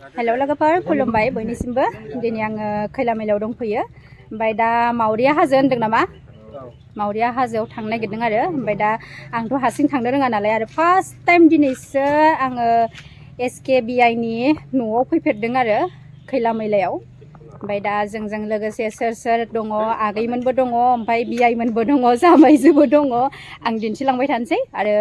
Hello लोगोफोर खुलुमबाय बयनिसिमबो दिनै आङो खैला मैलायाव दंफैयो ओमफ्राय दा मावरिया हाजो होनदों नामा मावरिया हाजोआव थांनो नागिरदों आरो ओमफ्राय दा आंथ' हारसिं थांनो रोङा नालाय आरो फार्स्ट टाइम दिनैसो आङो SKBI नि न'आव फैफेरदों आरो खैला मैलायाव ओमफ्राय दा जोंजों लोगोसे सोर सोर दङ आगैमोनबो दङ ओमफ्राय बियाइमोनबो दङ जामाइजोबो दङ आं दिन्थिलांबाय थानोसै आरो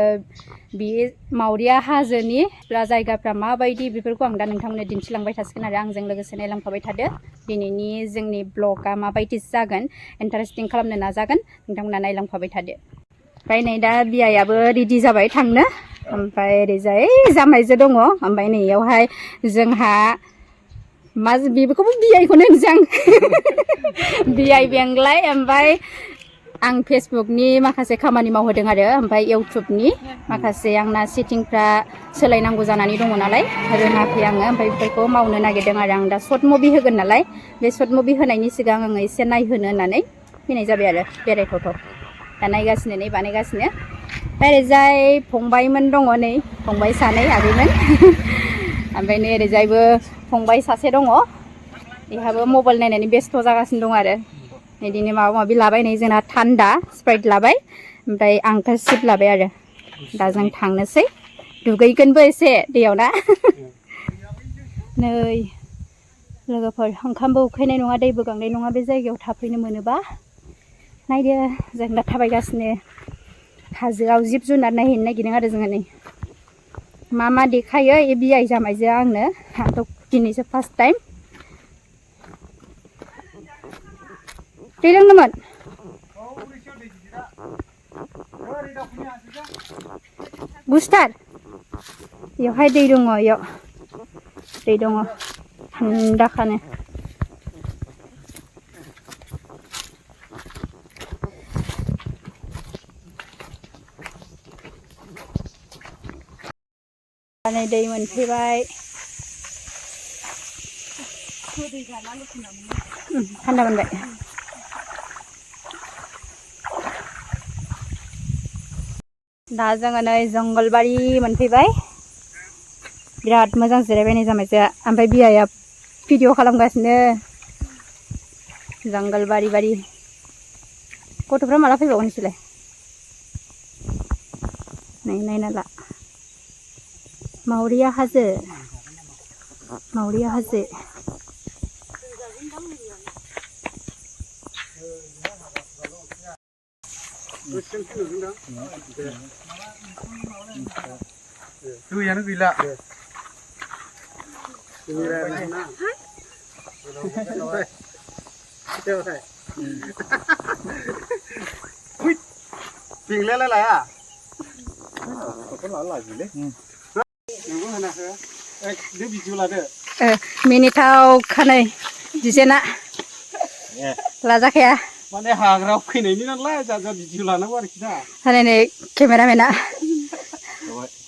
बे मावरिया हाजोनि जायगाफ्रा माबायदि बेफोरखौ आं दा नोंथांमोननो दिन्थिलांबाय थासिगोन आरो आंजों लोगोसे नायलांफाबाय थादो दिनैनि जोंनि ब्लगा माबायदि जागोन इन्टारेस्टिं खालामनो नाजागोन नोंथांमोना नायलांफाबाय थादो ओमफ्राय नै दा बियाइआबो रेडि जाबाय थांनो ओमफ्राय ओरैजाय जामाइजो दङ ओमफ्राय नैयावहाय जोंहा मा बेखौबो बियाइखौनो होनसै आं बियाइ बेंलाय ओमफ्राय आं फेसबुकनि माखासे खामानि मावहोदों आरो ओमफ्राय इउटुबनि माखासे आंना सेटिंफ्रा सोलायनांगौ जानानै दङ नालाय रोङाखै आङो ओमफ्राय बेफोरखौ मावनो नागिरदों आरो आं दा सर्ट मुभि होगोन नालाय बे सर्ट मुभि होनायनि सिगां आङो एसे नायहोनो होननानै फैनाय जाबाय आरो बेरायथावथाव दा नायगासिनो नै बानायगासिनो ओरैजाय फंबायमोन दङ नै फंबाय सानै आगैमोन ओमफ्राय नै ओरैजायबो फंबाय सासे दङ बेहाबो मबाइल नायनानै बेस्थ' जागासिनो दं आरो बिदिनो माबा माबि लाबाय नै जोंना थान्दा स्प्राइट लाबाय ओमफ्राय आंखार सिप लाबाय आरो दा जों थांनोसै दुगैगोनबो एसे दैयाव ना नै लोगोफोर ओंखामबो उखैनाय नङा दैबो गांनाय नङा बे जायगायाव थाफैनो मोनोबा नायदो जों दा थाबायगासिनो हाजोआव जिब जुनार नायहैनो नागिरदों आरो जोङो नै मा मा देखायो ए बियाइ जामाइजो आंनो आंथ' दिनैसो फार्स्ट टाइम दै लोंनोमोन गुसथार बेवहाय दै दङ इयाव दै दङ थान्दाखानो नै दै मोनफैबाय थान्दा मोनबाय दा जोङो नै जंगलबारि मोनफैबाय बिराद मोजां जिरायबाय नै जामाइजोआ ओमफ्राय बियाइआ भिडिअ खालामगासिनो जंगलबारि बारि गथ'फ्रा माला फैबावगोन नोंसोरलाय नै नायना ला मावरिया हाजो दैयानो गैला बेंलायालाय लाया भिडिअ लादो मिनिथाव खानै दिजेना लाजाखाया माने हाग्रायाव फैनायनि नालाय जा भिडिअ लानांगौ आरोखि ना हनै नै केमेरामेना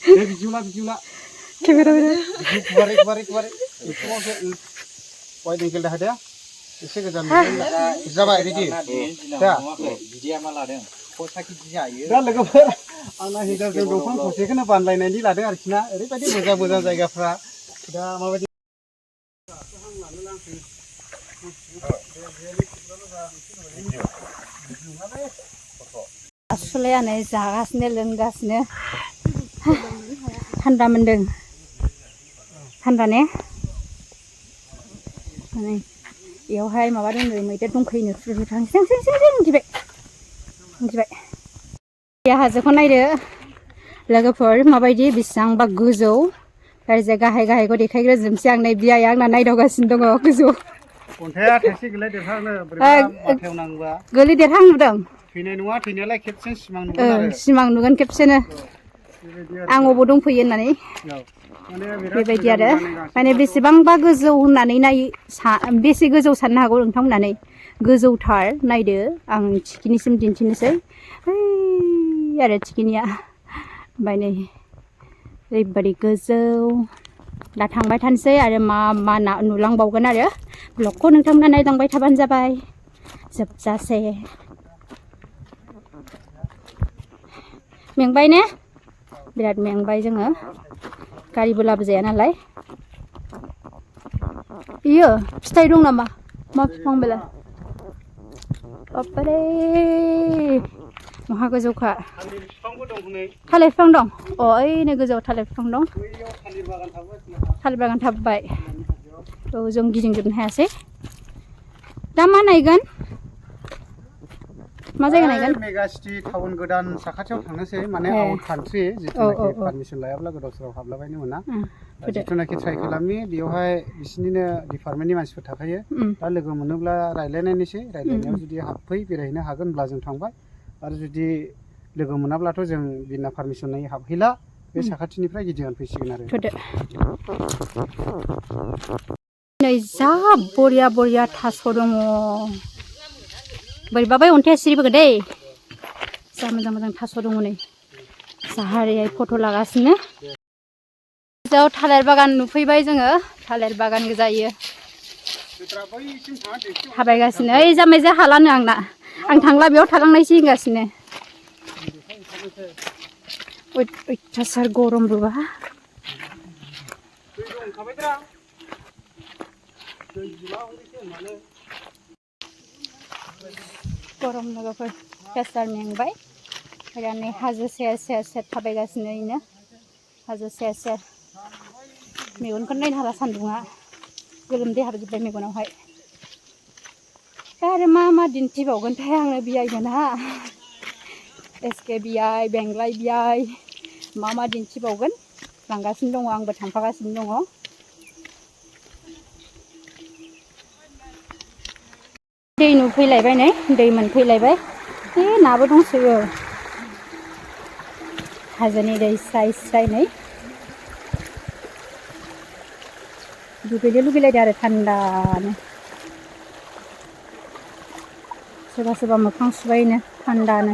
भिडिअ ला केमेरामेना गुवारै वाइड एंगेल दाहादे एसे गोजान जाबाय रेडि दा बिदिया मा लादों खसा केजि जायो दा लोगोफोर आंना हिनजावजों दंफां थसेखौनो बानलायनायनि लादों आरोखि ना ओरैबायदि मोजां जायगाफ्रा दा माबायदि आसुलायानो जागासिनो लोंगासिनो थान्दा मोनदों थान्दा ने बेयावहाय माबा दङ मैदेर दंखैनो थांसै मिथिबाय बे हाजोखौ नायदो लोगोफोर माबायदि बेसेबांबा गोजौ ओरैजाय गाहायखौ देखायग्रोजोबनोसै आं नै बियाइआ आंना नायदावगासिनो दङ गोजौ अन्थाइआ थाइसे गोलै देरहांनो माथायाव नांबा गोलै देरहां नुदों थैनाय नङा थैनायालाय खेबसे सिमां नुगोन आरो सिमां नुगोन खेबसेनो आं अबाव दंफैयो होननानै बेबायदि आरो माने बेसेबांबा गोजौ होननानै बेसे गोजौ साननो हागौ नोंथांमोननानै गोजौथार नायदो आं थिखिनिसिम दिन्थिनोसै आरो थिखिनिया ओमफ्राय नै ओरैबायदि गोजौ दा थांबाय थानोसै आरो मा नुलांबावगोन आरो ब्लगखौ नोंथांमोना नायलांबाय थाबानो जाबाय जोबजासे मेंबाय ने बिराद मेंबाय जोङो गारिबो लाबोजाया नालाय Iya, फिथाइ दं नामा? मा बिफां बेलाय? बापरे महा गोजौखा थालिर बिफां दं अ ओइनो गोजौआव थालिर बिफां दं थालिर बागान थाबाय औ जों गिदिंजोबनो हायासै दा मा नायगोन मा जायगा नायगोन मेगा सिटी टाउन गोदान साखाथियाव थांनोसै माने आउट कान्ट्रि जिथुनाखि पारमिसन लायाब्ला गोदाव सोराव हाबलाबायनो मोना जिथुनाखि ट्राइ खालामि बेयावहाय बिसिनिनो डिपार्टमेन्टनि मानसिफोर थाखायो दा लोगो मोनोब्ला रायलायनायनोसै रायलायनायाव जुदि हाबफै बेरायहैनो हागोनब्ला जों थांबाय आरो जुदि लोगो मोनाब्लाथ' जों बिना पारमिसनै हाबहैला बे साखाथिनिफ्राय गिदिंनानै फैसिगोन आरो नै जा बरिया बरिया थास' दङ बोरैबा बै अन्थाइआ सिरिबोगोन दै जा मोजां मोजां थास' दङ नै जाहारैहाय फट' लागासिनो जाव थालिर बागान नुफैबाय जोङो थालिर बागान गोजायो थाबायगासिनो ओइ जामायजा हालानो आंना आं थांला बेयाव थालांनायसो होनगासिनो अयथासार गरमबोबा गरम लोगोफोर प्रेसार मेंबाय ओरै हाजो सेर सेर सेर थाबायगासिनो इनो हाजो सेर सेर मेगनखौनो नायनो हाला सान्दुङा गोलोमदै हाबजोब्बाय मेगनावहाय दा आरो मा दिन्थिबावगोनथाय आंनो बिआइ मोनहा एसके बिआइ बेंग्लाय बिआइ मा दिन्थिबावगोन लांगासिनो दङ आंबो थांफागासिनो दङ दै नुफैलायबाय नै दै मोनफैलायबाय नाबो दंसोयो हाजोनि दै स्राय स्राय नै दुगैनो लुगैलायदों आरो थान्दानो सोरबा सोरबा मोखां सुबायनो थान्दानो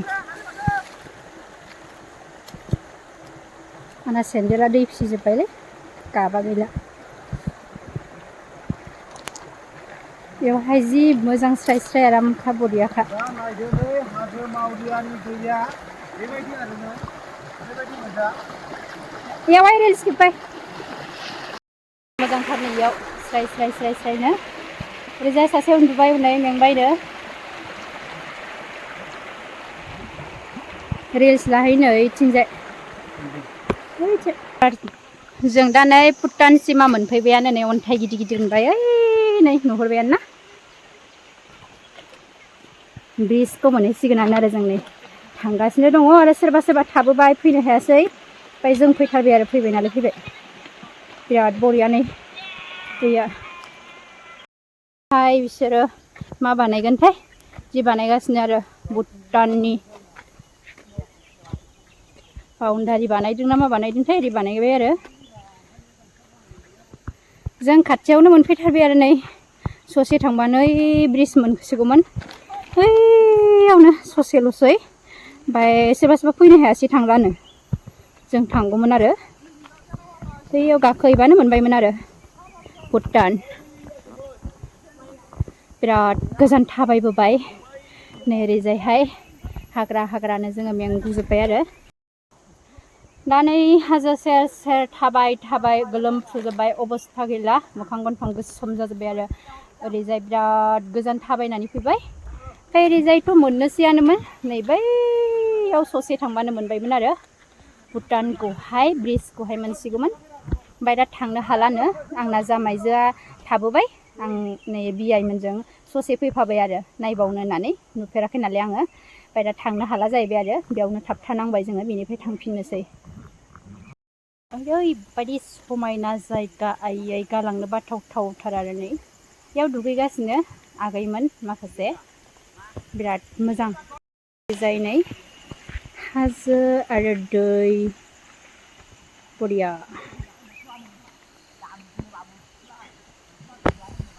आंना सेन्देला दै फिसिजोब्बायलै गाबा गैला बेवहाय जि मोजां स्राय स्राय आरामखा बरियाखा नायदोलै हाजो मावरियानि दैया बेबायदि आरोना बेबायदि मोजां बेवहाय रिल्स खेबबाय मोजांथार नै इयाव स्राय स्राय स्राय स्रायनो ओरैजाय सासे उन्दुबाय उनाय मेंबायनो रिल्स लाहैनो इथिंजाय जों दा नै भुटान सिमा मोनफैबायानो नै अन्थाइ गिदिर गिदिर मोनबाय ओइ नै नुहुरबायानो ना ब्रिजखौ मोनहैसिगोनानो आरो जों नै थांगासिनो दङ आरो सोरबा सोरबा थाबोबाय फैनो हायासै ओमफ्राय जों फैथारबाय आरो फैबाय नालाय फैबाय बिराद बरिया नै दैया बिसोरो मा बानायगोनथाय जि बानायगासिनो आरो भुटाननि बाउन्डारि बानायदों ना मा बानायदोंथाय ओरै बानायबाय आरो जों खाथियावनो मोनफैथारबाय आरो नै ससे थांबानो ओइ ब्रिज मोनसिगौमोन ओइयावनो ससेल'सै ओमफ्राय सोरबा सोरबा फैनो हायासै थांलानो जों थांगौमोन आरो बैयाव गाखोहैबानो मोनबायमोन आरो भुटान बिराद गोजान थाबायबोबाय नै ओरैजायहाय हाग्रानो जोङो मेंगुजोब्बाय आरो दा नै हाजो सेर सेर थाबाय गोलोमफ्रुजोब्बाय अबस्था गैला मोखां गन्थं गोसोम जाजोब्बाय आरो ओरैजाय बिराद गोजान थाबायनानै फैबाय ओमफ्राय ओरैजायथ' मोननोसैयानोमोन नै बैयाव ससे थांबानो मोनबायमोन आरो भुटानखौहाय ब्रिजखौहाय मोनसिगौमोन ओमफ्राय दा थांनो हालानो आंना जामाइजोआ थाबोबाय आं नै बिआइमोनजों ससे फैफाबाय आरो नायबावनो होननानै नुफेराखै नालाय आङो ओमफ्राय दा थांनो हाला जाहैबाय आरो बेयावनो थाबथानांबाय जोङो बेनिफ्राय थांफिननोसै ओरैबायदि समायना जायगा आयै गालांनो बाथावथावथार आरो नै बेयाव दुगैगासिनो आगैमोन माखासे बिराद मोजां जाय नै हाजो आरो दै बरिया